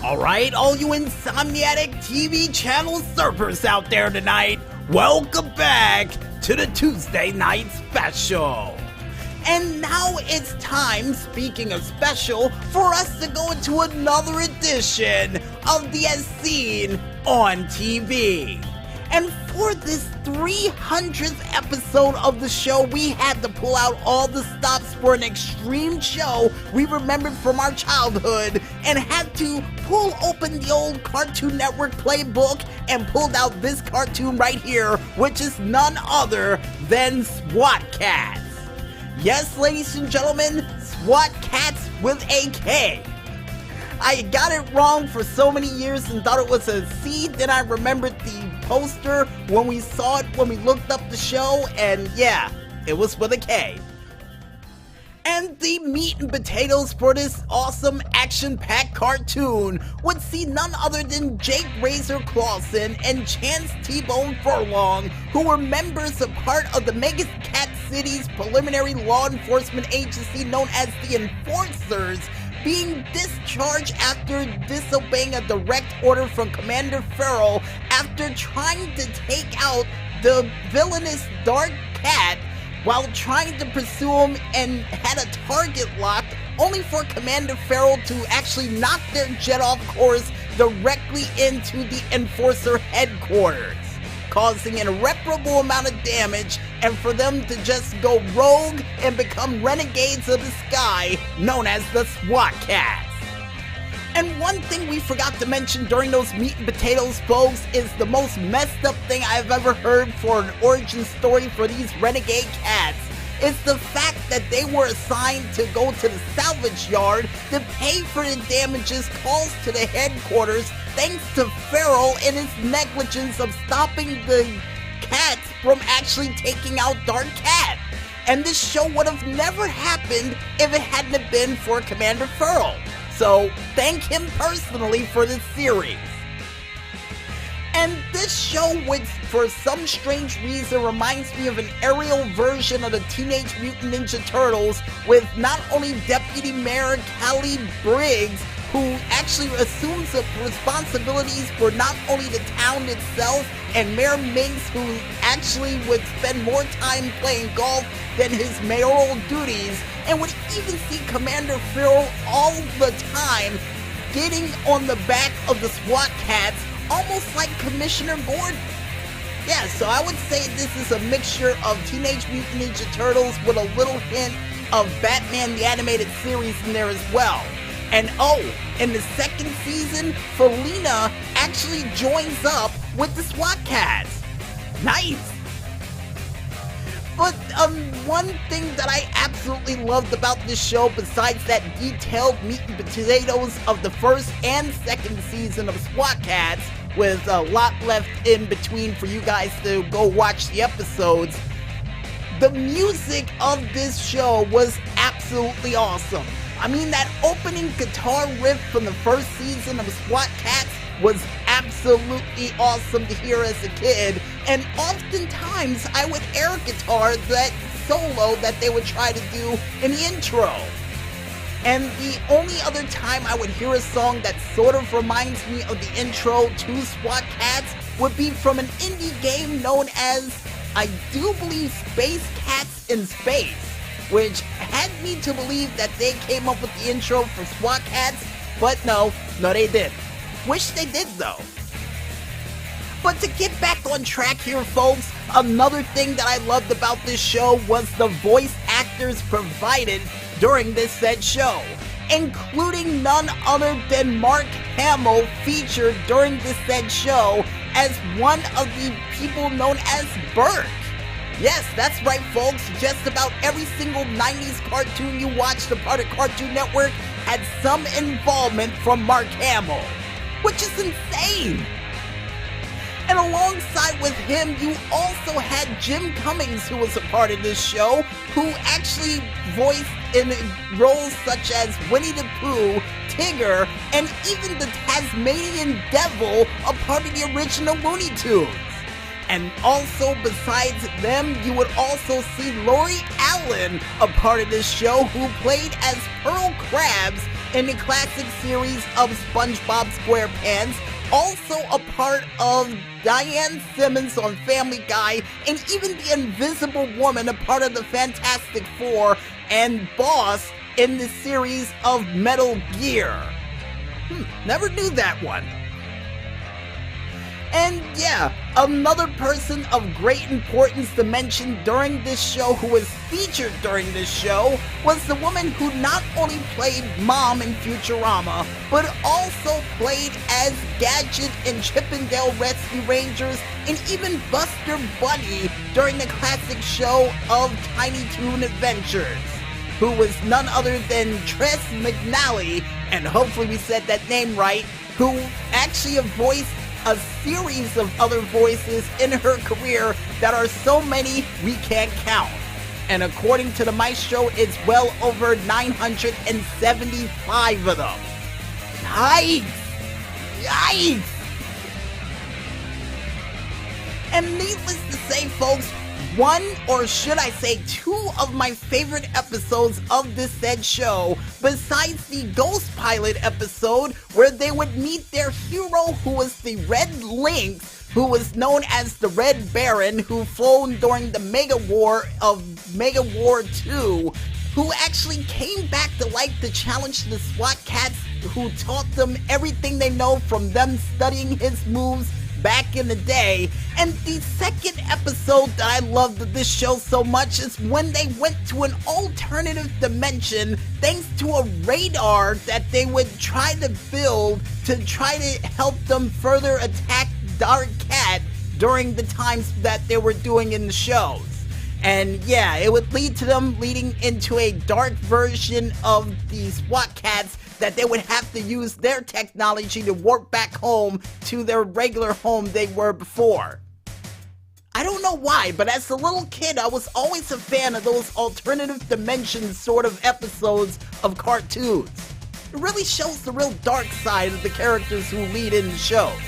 Alright, all you insomniatic TV channel surfers out there tonight, welcome back to the Tuesday Night Special. And now it's time, speaking of special, for us to go into another edition of the As Seen on TV. And for this 300th episode of the show, we had to pull out all the stops for an extreme show we remembered from our childhood and had to pull open the old Cartoon Network playbook and pulled out this cartoon right here, which is none other than SWAT Kats. Yes, ladies and gentlemen, SWAT Kats with a K. I got it wrong for so many years and thought it was a C. Then I remembered the poster when we saw it, when we looked up the show, and yeah, it was with a K. And the meat and potatoes for this awesome action-packed cartoon would see none other than Jake Razor Clausen and Chance T-Bone Furlong, who were members of part of the Mega Cat City's preliminary law enforcement agency known as the Enforcers, being discharged after disobeying a direct order from Commander Farrell after trying to take out the villainous Dark Cat while trying to pursue him and had a target locked, only for Commander Farrell to actually knock their jet off course directly into the Enforcer headquarters, causing an irreparable amount of damage, and for them to just go rogue and become renegades of the sky, known as the SWAT Kats. And one thing we forgot to mention during those meat and potatoes, folks, is the most messed up thing I've ever heard for an origin story for these renegade cats. It's the fact that they were assigned to go to the salvage yard to pay for the damages caused to the headquarters thanks to Farrell and his negligence of stopping the cats from actually taking out Dark Cat. And this show would have never happened if it hadn't have been for Commander Farrell. So thank him personally for this series. And this show, which for some strange reason reminds me of an aerial version of the Teenage Mutant Ninja Turtles, with not only Deputy Mayor Callie Briggs, who actually assumes the responsibilities for not only the town itself, and Mayor Minx, who actually would spend more time playing golf than his mayoral duties, and would even see Commander Farrell all the time getting on the back of the SWAT Kats, almost like Commissioner Gordon. Yeah, so I would say this is a mixture of Teenage Mutant Ninja Turtles with a little hint of Batman the Animated Series in there as well. And oh, in the second season, Felina actually joins up with the SWAT Kats. Nice! But one thing that I absolutely loved about this show, besides that detailed meat and potatoes of the first and second season of SWAT Kats, with a lot left in between for you guys to go watch the episodes, the music of this show was absolutely awesome. I mean, that opening guitar riff from the first season of SWAT Kats was absolutely awesome to hear as a kid, and oftentimes I would air guitar that solo that they would try to do in the intro. And the only other time I would hear a song that sort of reminds me of the intro to SWAT Kats would be from an indie game known as, I do believe, Space Cats in Space, which had me to believe that they came up with the intro for SWAT Kats, but no, they didn't. Wish they did, though. But to get back on track here, folks, another thing that I loved about this show was the voice actors provided during this said show, including none other than Mark Hamill, featured during this said show as one of the people known as Bert. Yes, that's right, folks. Just about every single 90s cartoon you watched a part of Cartoon Network had some involvement from Mark Hamill, which is insane. And alongside with him, you also had Jim Cummings, who was a part of this show, who actually voiced in roles such as Winnie the Pooh, Tigger, and even the Tasmanian Devil, a part of the original Looney Tunes. And also, besides them, you would also see Lori Allen, a part of this show, who played as Pearl Krabs, in the classic series of SpongeBob SquarePants, also a part of Diane Simmons on Family Guy, and even the Invisible Woman, a part of the Fantastic Four, and Boss in the series of Metal Gear. Never knew that one. And yeah, another person of great importance to mention during this show who was featured during this show was the woman who not only played Mom in Futurama, but also played as Gadget in Chip 'n Dale Rescue Rangers and even Buster Bunny during the classic show of Tiny Toon Adventures, who was none other than Tress McNally, and hopefully we said that name right, who actually voiced a series of other voices in her career that are so many we can't count. And according to the Maestro, it's well over 975 of them. Yikes! Yikes! And needless to say, folks, one, or should I say two, of my favorite episodes of this said show, besides the Ghost Pilot episode where they would meet their hero, who was the Red Lynx, who was known as the Red Baron, who flown during the Mega War of Mega War 2, who actually came back to life to challenge the SWAT cats, who taught them everything they know from them studying his moves back in the day. And the second episode that I loved of this show so much is when they went to an alternative dimension thanks to a radar that they would try to build to try to help them further attack Dark Cat during the times that they were doing in the shows. And yeah, it would lead to them leading into a dark version of the SWAT cats that they would have to use their technology to warp back home to their regular home they were before. I don't know why, but as a little kid, I was always a fan of those alternative dimensions sort of episodes of cartoons. It really shows the real dark side of the characters who lead in the shows.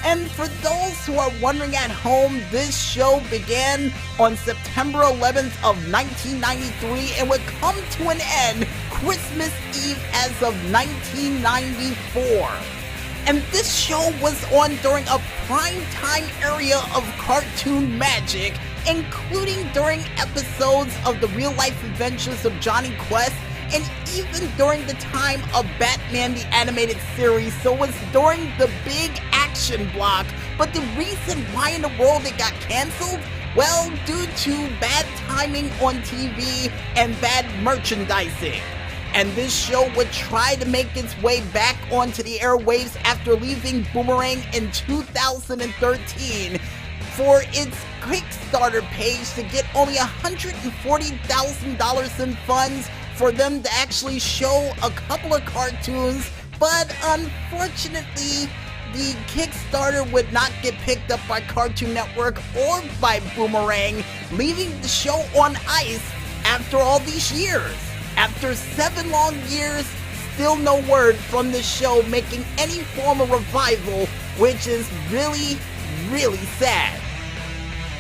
And for those who are wondering at home, this show began on September 11th of 1993 and would come to an end Christmas Eve as of 1994. And this show was on during a prime time area of cartoon magic, including during episodes of the real-life adventures of Johnny Quest, and even during the time of Batman the Animated Series, so it was during the big action block. But the reason why in the world it got canceled? Well, due to bad timing on TV and bad merchandising. And this show would try to make its way back onto the airwaves after leaving Boomerang in 2013 for its Kickstarter page to get only $140,000 in funds for them to actually show a couple of cartoons, but unfortunately, the Kickstarter would not get picked up by Cartoon Network or by Boomerang, leaving the show on ice after all these years. After 7 long years, still no word from the show making any form of revival, which is really, really sad.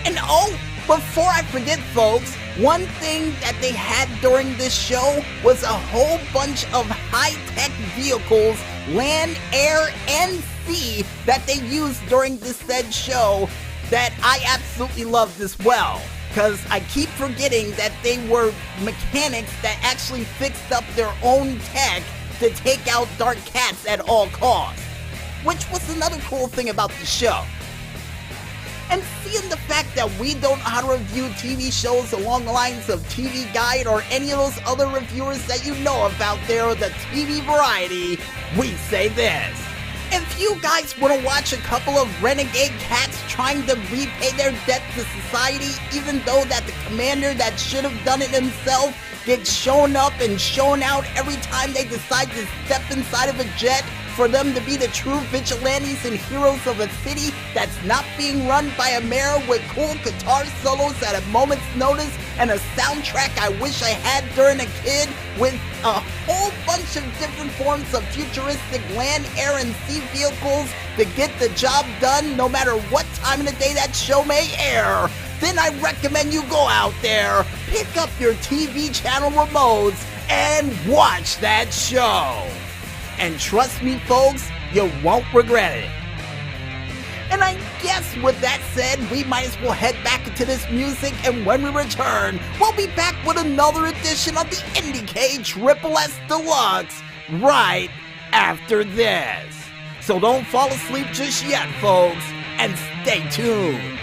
And oh, before I forget, folks, one thing that they had during this show was a whole bunch of high-tech vehicles, land, air, and sea, that they used during this said show that I absolutely loved as well. Because I keep forgetting that they were mechanics that actually fixed up their own tech to take out Dark Cats at all costs, which was another cool thing about the show. And seeing the fact that we don't know how to review TV shows along the lines of TV Guide or any of those other reviewers that you know of out there, or the TV variety, we say this. If you guys want to watch a couple of renegade cats trying to repay their debt to society, even though that the commander that should have done it himself gets shown up and shown out every time they decide to step inside of a jet, for them to be the true vigilantes and heroes of a city that's not being run by a mayor with cool guitar solos at a moment's notice and a soundtrack I wish I had during a kid, with a whole bunch of different forms of futuristic land, air, and sea vehicles to get the job done no matter what time of the day that show may air, then I recommend you go out there, pick up your TV channel remotes, and watch that show. And trust me, folks, you won't regret it. And I guess with that said, we might as well head back into this music, and when we return, we'll be back with another edition of the IndieCade Triple S Deluxe right after this. So don't fall asleep just yet, folks, and stay tuned.